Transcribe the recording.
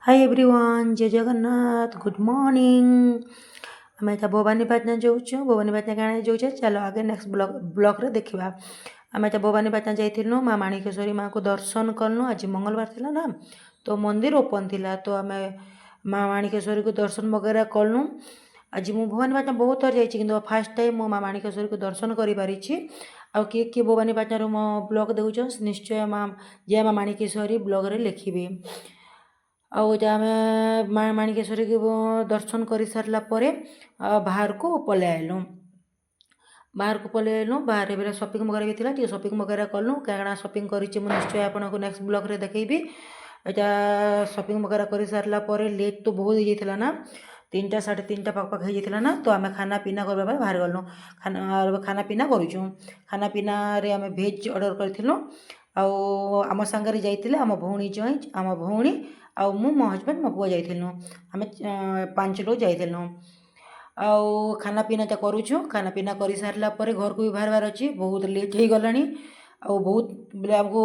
Hi everyone, जय Jagannath, good morning. आम एटा भवानीपाटना जाऊँ। भवानीपाटना क्या जाऊे, चलो आगे नेक्स्ट ब्लॉग रे देखा। आम एटा भवानीपाटना जाइलु, माँ माणिकेश्वरी माँ को दर्शन कलु। आज मंगलवार थिला ना, तो मंदिर ओपन थिला, तो आम माँ माणिकेश्वरी को दर्शन वगैरह कलु। आज मु भवानीपाटना बहुत थर जाइए, फास्ट टाइम मो माँ माणिकेश्वरी को दर्शन कर किए किए भवानीपाटना मो ब्लॉग देखुन, निश्चय माँ जय माँ माणिकेश्वरी ब्लॉग रे लिखिए। आम माँ माणिकेश्वरी को दर्शन कर सारा बाहर को पलै आइलु। बाहर को पलै आइलु, बाहर बेले सपिंग वगैरह भी थी, सपिंग वगैरह कलु। क्या सपिंग कर निश्चय आपको नेक्स्ट ब्लॉग रे देखी। यहाँ सपिंग वगैरह कर सारापर लेट तो बहुत हो जाता ना, 3टा 3:30 पाखपाख हो जाता ना, तो आम खाना पीना करने बाहर गलु। खाना पीना करूँ। खाना पीना आम भेज ऑर्डर करूँ। आम सांगे जाइए आम भौणी जई, आम भौणी आउ मो हजबैंड मो पुआ जाइलु। आम 5 लोग जाइलु। खाना पीना करूँ। खाना पीना कर सारापर घर को भी बाहर अच्छी, बहुत लेट हो गला। बहुत बोले आमको